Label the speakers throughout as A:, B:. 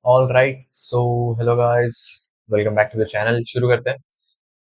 A: All right, so hello guys, welcome back to the channel. शुरू करते हैं।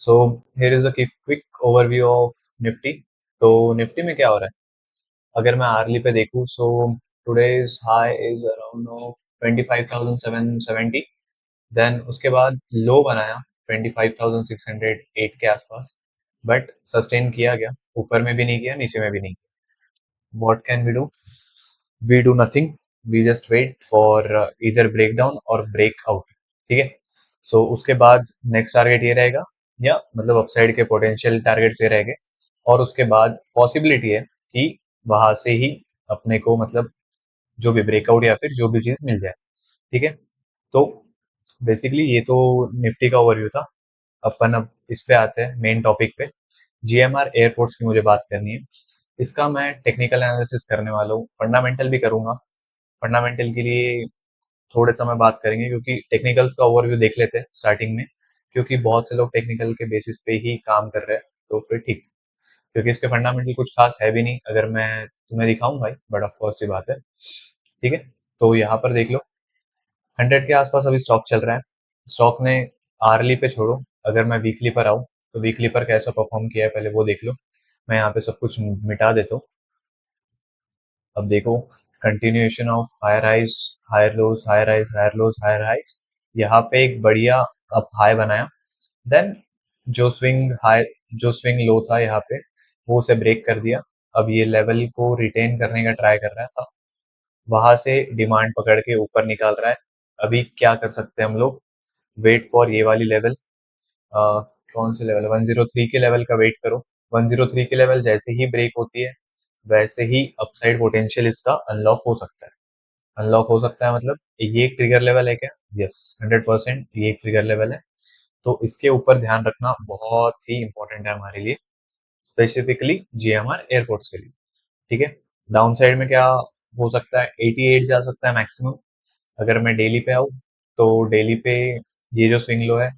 A: So here is a quick overview of Nifty. तो Nifty में क्या हो रहा है? अगर मैं आर्ली पे देखूं, so today's high is around of 25,770। Then उसके बाद लो बनाया 25,608 के आसपास, बट सस्टेन किया गया। ऊपर में भी नहीं किया, नीचे में भी नहीं किया। What can we do? We do nothing, we just wait for इधर ब्रेक डाउन और ब्रेक आउट। ठीक है। सो उसके बाद नेक्स्ट टारगेट ये रहेगा, या मतलब अपसाइड के पोटेंशियल टारगेट ये रहेंगे। और उसके बाद पॉसिबिलिटी है कि वहां से ही अपने को मतलब जो भी ब्रेकआउट या फिर जो भी चीज मिल जाए। ठीक है। तो बेसिकली ये तो निफ्टी का ओवरव्यू था। अपन अब इस पे आते हैं मेन टॉपिक पे। जीएमआर एयरपोर्ट्स की मुझे बात करनी है। इसका मैं टेक्निकल एनालिसिस करने वाला हूँ, फंडामेंटल भी करूंगा। फंडामेंटल के लिए थोड़े समय बात करेंगे, क्योंकि टेक्निकल्स का ओवरव्यू देख लेते हैं स्टार्टिंग में, क्योंकि बहुत से लोग टेक्निकल के बेसिस पे ही काम कर रहे हैं। तो फिर ठीक, क्योंकि इसके फंडामेंटल कुछ खास है भी नहीं अगर मैं तुम्हें दिखाऊं भाई, बट ऑफ कोर्स सी बात है। ठीक है। तो यहाँ पर देख लो, 100 के आसपास अभी स्टॉक चल रहा है। स्टॉक ने आरली पे छोड़ो, अगर मैं वीकली पर आऊँ तो वीकली पर कैसा परफॉर्म किया है पहले वो देख लो। मैं यहाँ पे सब कुछ मिटा देता हूँ। अब देखो, continuation of higher highs, higher lows, higher highs, higher lows, higher highs. यहाँ पे एक बढ़िया अप हाई बनाया। देन जो स्विंग हाई, जो स्विंग लो था यहाँ पे, वो उसे ब्रेक कर दिया। अब ये लेवल को रिटेन करने का ट्राई कर रहा था, वहां से डिमांड पकड़ के ऊपर निकाल रहा है। अभी क्या कर सकते हैं हम लोग? वेट फॉर ये वाली लेवल। कौन सी लेवल? 103 के लेवल का वेट करो। 103 की लेवल जैसे ही ब्रेक होती है, वैसे ही अपसाइड पोटेंशियल इसका अनलॉक हो सकता है। अनलॉक हो सकता है मतलब ये एक ट्रिगर लेवल है क्या? यस, 100% ये एक ट्रिगर लेवल है। तो इसके ऊपर ध्यान रखना बहुत ही इंपॉर्टेंट है हमारे लिए, स्पेसिफिकली जीएमआर एयरपोर्ट्स के लिए। ठीक है। डाउन साइड में क्या हो सकता है? 88 जा सकता है मैक्सिमम। अगर मैं डेली पे आऊँ तो डेली पे ये जो स्विंग लो है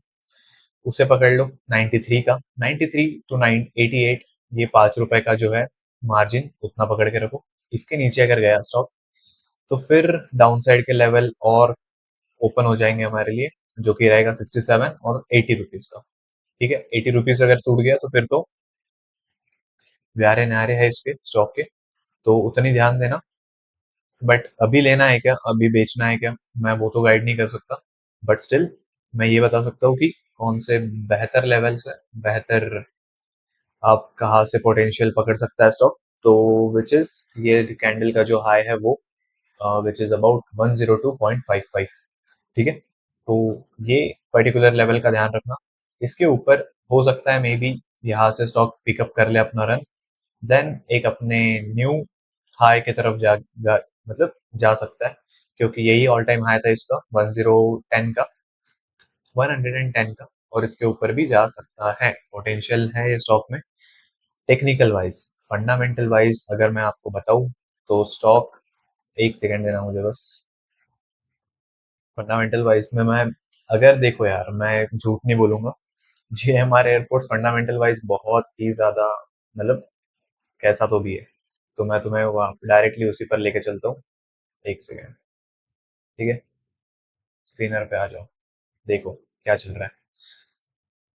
A: उसे पकड़ लो 93 का। 93 टू 88, ये ₹5 का जो है मार्जिन, उतना पकड़ के रखो। इसके नीचे अगर गया स्टॉक, तो फिर डाउन साइड के लेवल और ओपन हो जाएंगे हमारे लिए, जो कि रहेगा 67 और 80 रुपीज का। ठीक है। 80 रुपीज अगर टूट गया तो फिर तो व्यारे न्यारे है इसके स्टॉक के। तो उतनी ध्यान देना। बट अभी लेना है क्या, अभी बेचना है क्या, मैं वो तो गाइड नहीं कर सकता। बट स्टिल मैं ये बता सकता हूँ कि कौन से बेहतर लेवल से बेहतर आप कहाँ से पोटेंशियल पकड़ सकता है स्टॉक। तो विच इज ये कैंडल का जो हाई है वो, विच इज अबाउट 102.55। ठीक है। तो ये पर्टिकुलर लेवल का ध्यान रखना। इसके ऊपर हो सकता है मे बी यहाँ से स्टॉक पिकअप कर ले अपना रन। देन एक अपने न्यू हाई की तरफ मतलब जा सकता है, क्योंकि यही ऑल टाइम हाई था इसका 1010 का, 110 का। और इसके ऊपर भी जा सकता है, पोटेंशियल है ये स्टॉक में। टेक्निकल वाइज, फंडामेंटल वाइज अगर मैं आपको बताऊं तो स्टॉक, एक सेकंड देना मुझे बस। फंडामेंटल वाइज में मैं, अगर देखो यार, मैं झूठ नहीं बोलूंगा। जी हमारे एयरपोर्ट फंडामेंटल वाइज बहुत ही ज्यादा, मतलब कैसा तो भी है। तो मैं तुम्हें वहाँ डायरेक्टली उसी पर लेके चलता हूँ। एक सेकेंड। ठीक है। स्क्रीनर पे आ जाओ, देखो क्या चल रहा है।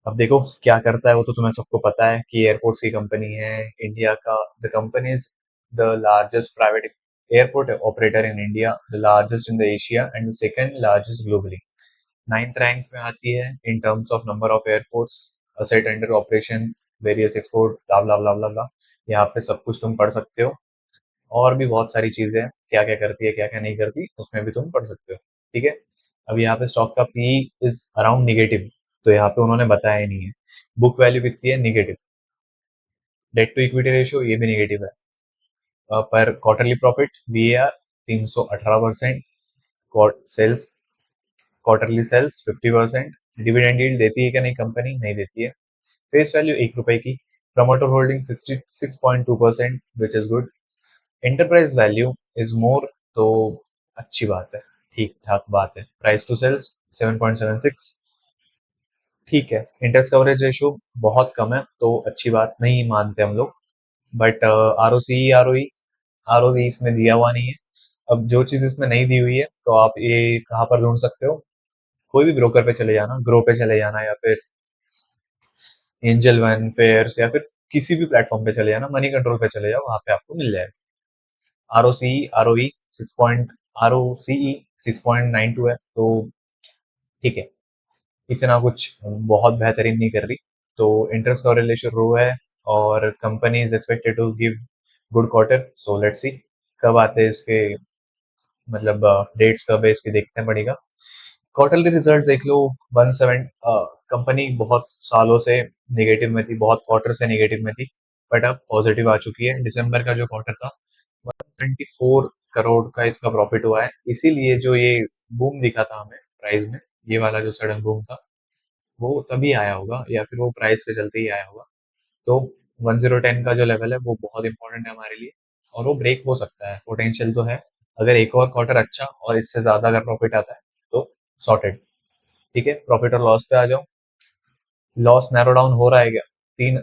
A: अब देखो क्या करता है वो तो तुम्हें सबको पता है कि एयरपोर्ट्स की कंपनी है इंडिया का। The company is the largest private airport operator in India, the largest in the Asia and second largest globally. Ninth rank में आती है in terms of number of airports, asset under operation, various export, blah blah blah blah blah. यहाँ पे सब कुछ तुम पढ़ सकते हो। और भी बहुत सारी चीजें हैं, क्या क्या करती है क्या क्या नहीं करती, उसमें भी तुम पढ़ सकते हो। ठीक है। अब यहाँ पे स्टॉक का पी इज अराउंड निगेटिव, तो यहाँ पे उन्होंने बताया ही नहीं है। बुक वैल्यू कितनी है? Negative. Debt to equity ratio ये भी निगेटिव है। पर quarterly profit VAR 318%। Sales, quarterly sales 50%। Dividend yield देती है क्या? नहीं, कंपनी नहीं देती है। फेस वैल्यू ₹1 की। Promoter holding 66.2%, which is good. Enterprise value is more, तो अच्छी बात है, ठीक ठाक बात है। प्राइस टू सेल्स 7.76, ठीक है। इंटरेस्ट कवरेज रेशियो बहुत कम है, तो अच्छी बात नहीं मानते हम लोग। बट ROCE, ROE, ROE इसमें दिया हुआ नहीं है। अब जो चीज इसमें नहीं दी हुई है तो आप ये कहाँ पर ढूंढ सकते हो, कोई भी ब्रोकर पे चले जाना, ग्रो पे चले जाना या फिर एंजल वन फेयर्स या फिर किसी भी प्लेटफॉर्म पे चले जाना, मनी कंट्रोल पे चले जाओ, वहां पे आपको मिल जाएगा। आर ओ ई सिक्स पॉइंट ROCE 6.92 है, तो ठीक है, इतना कुछ बहुत बेहतरीन नहीं कर रही। तो इंटरेस्ट कवरेज रेशियो रो है और company is expected to give good quarter, so let's see कब आते हैं इसके, मतलब डेट्स कब है इसकी, देखते हैं पड़ेगा। क्वार्टरली रिजल्ट देख लो, 17 कंपनी बहुत सालों से नेगेटिव में थी, बहुत क्वार्टर से नेगेटिव में थी, बट अब पॉजिटिव आ चुकी है। दिसंबर का जो क्वार्टर था 124 करोड़ का इसका प्रॉफिट हुआ है, इसीलिए जो ये बूम दिखा था हमें प्राइस में, ये वाला जो सडन बूम था वो तभी आया होगा या फिर वो प्राइस के चलते ही आया होगा। तो 1010 का जो लेवल है वो बहुत इंपॉर्टेंट है हमारे लिए, और वो ब्रेक हो सकता है, पोटेंशियल तो है। अगर एक और क्वार्टर अच्छा और इससे ज्यादा अगर प्रॉफिट आता है तो सॉर्टेड। ठीक है, प्रॉफिट और लॉस पे आ जाओ। लॉस नैरो डाउन हो रहा है क्या? 3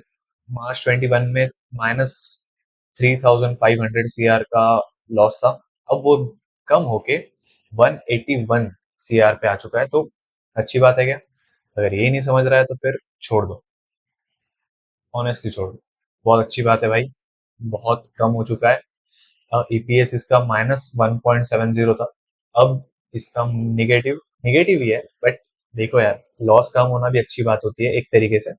A: मार्च 2021 में -3500 CR का लॉस था, अब वो कम होके 181 CR पे आ चुका है, तो अच्छी बात है क्या? अगर ये नहीं समझ रहा है तो फिर छोड़ दो, ऑनेस्टली छोड़ दो, बहुत अच्छी बात है भाई, बहुत कम हो चुका है। ईपीएस इसका -1.70 था, अब इसका निगेटिव निगेटिव ही है, बट देखो यार, लॉस कम होना भी अच्छी बात होती है एक तरीके से,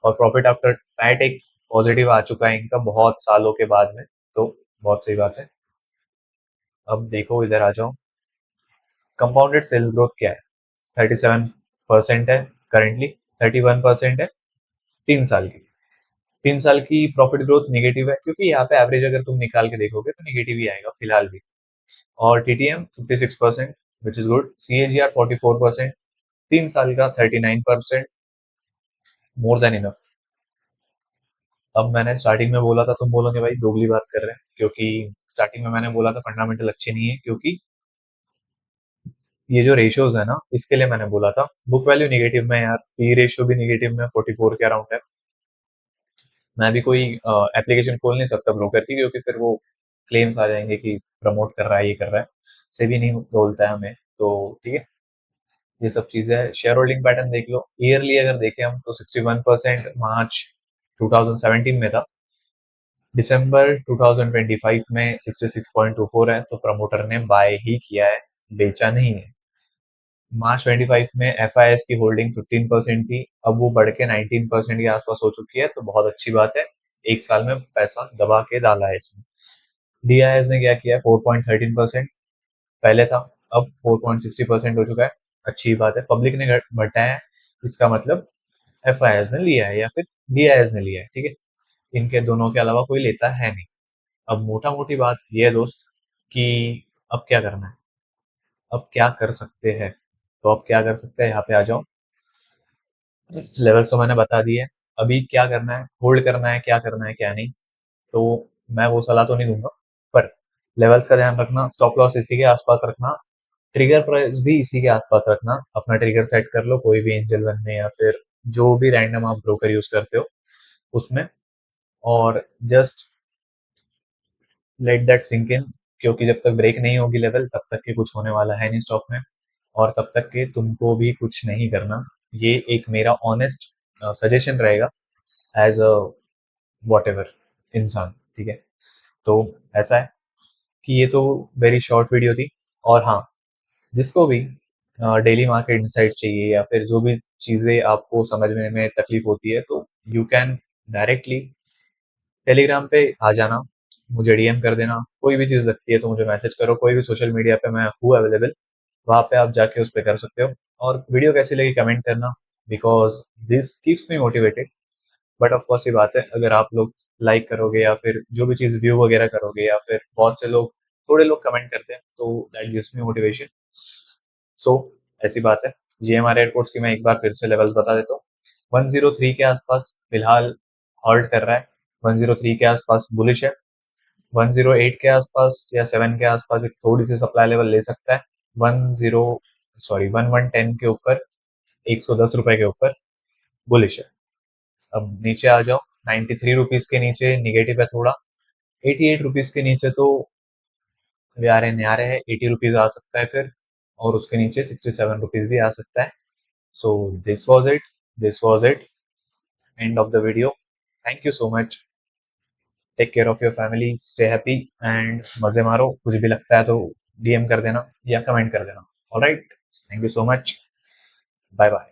A: और प्रॉफिट आफ्टर पैट एक पॉजिटिव आ चुका है इनका बहुत सालों के बाद में, तो बहुत सही बात है। अब देखो इधर आ जाओ, कंपाउंडेड सेल्स ग्रोथ क्या है? 37% है करेंटली, 31% है 3 साल की। 3 साल की प्रॉफिट ग्रोथ नेगेटिव है, क्योंकि यहाँ पे एवरेज अगर तुम निकाल के देखोगे तो नेगेटिव ही आएगा फिलहाल भी। और TTM 56%, which is good. CAGR 44%, 3 साल का 39%, मोर देन इनफ। अब मैंने स्टार्टिंग में बोला था, तुम बोलोगे भाई दोगली बात कर रहे हैं, क्योंकि स्टार्टिंग में मैंने बोला था फंडामेंटल अच्छे नहीं है, क्योंकि ये जो रेशियोज है ना, इसके लिए मैंने बोला था। बुक वैल्यू निगेटिव में यार, पी रेशियो भी निगेटिव में 44 के अराउंड है। मैं भी कोई एप्लीकेशन खोल नहीं सकता ब्रोकर की, क्योंकि फिर वो क्लेम्स आ जाएंगे कि प्रमोट कर रहा है, ये कर रहा है, से भी नहीं बोलता है हमें, तो ठीक है। ये सब चीजें है। शेयर होल्डिंग पैटर्न देख लो, ईयरली अगर देखें हम तो 61% मार्च 2017 में था, दिसंबर 2025 में 66.24 है, तो प्रमोटर ने बाय ही किया है, बेचा नहीं है। मार्च 25 में FIS की होल्डिंग 15% थी, अब वो बढ़ के 19% के आसपास हो चुकी है, तो बहुत अच्छी बात है। एक साल में पैसा दबा के डाला है इसमें। DIS ने क्या किया है? 4.13% पहले था, अब 4.60% हो चुका है, अच्छी बात है। पब्लिक ने घटाया है, इसका मतलब FIS ने लिया है या फिर DIS ने लिया है, ठीक है। इनके दोनों के अलावा कोई लेता है नहीं। अब मोटा मोटी बात यह है दोस्त, कि अब क्या करना है, अब क्या कर सकते हैं? तो अब क्या कर सकते हैं, यहाँ पे आ जाओ। लेवल्स तो मैंने बता दिए, अभी क्या करना है, होल्ड करना है, क्या करना है क्या नहीं, तो मैं वो सलाह तो नहीं दूंगा, पर लेवल्स का ध्यान रखना, स्टॉप लॉस इसी के आसपास रखना, ट्रिगर प्राइस भी इसी के आसपास रखना। अपना ट्रिगर सेट कर लो कोई भी एंजल वन में या फिर जो भी रैंडम आप ब्रोकर यूज करते हो उसमें, और just let that sink in, क्योंकि जब तक ब्रेक नहीं होगी लेवल तब तक के कुछ होने वाला है नहीं स्टॉक में, और तब तक के तुमको भी कुछ नहीं करना। ये एक मेरा ऑनेस्ट सजेशन रहेगा एज अ वॉट एवर इंसान, ठीक है। तो ऐसा है कि ये तो वेरी शॉर्ट वीडियो थी, और हाँ, जिसको भी डेली मार्केट इंसाइट चाहिए या फिर जो भी चीज़ें आपको समझने में तकलीफ होती है, तो यू कैन डायरेक्टली टेलीग्राम पे आ जाना, मुझे डीएम कर देना, कोई भी चीज़ लगती है तो मुझे मैसेज करो, कोई भी सोशल मीडिया पे मैं हूँ अवेलेबल, वहाँ पे आप जाके उस पर कर सकते हो। और वीडियो कैसी लगी कमेंट करना, because this keeps me motivated. But of course ये बात है, अगर आप लोग लाइक करोगे या फिर जो भी चीज़ व्यू वगैरह करोगे, या फिर बहुत से लोग, थोड़े लोग कमेंट करते हैं, तो दैट गिव्स मी मोटिवेशन। सो ऐसी बात है। GMR एयरपोर्ट्स की मैं एक बार फिर से लेवल्स बता देता हूँ। 103 के आसपास फिलहाल हॉल्ट कर रहा है, 103 के आसपास बुलिश है, 108 के आसपास या 7 के आसपास एक थोड़ी सी सप्लाई लेवल ले सकता है, 1110 के ऊपर, 110 रुपए के ऊपर बुलिश है। अब नीचे आ जाओ, 93 रुपीज के नीचे निगेटिव है थोड़ा, 88 रुपीज के नीचे तो अभी आ रहे नया रहे 80 रुपीज आ सकता है फिर, और उसके नीचे 67 रुपीज भी आ सकता है। So this was it end of the video. Thank you so much. Take care of your family, stay happy and मजे मारो। कुछ भी लगता है तो डीएम कर देना या कमेंट कर देना। Alright, thank you so much, bye bye.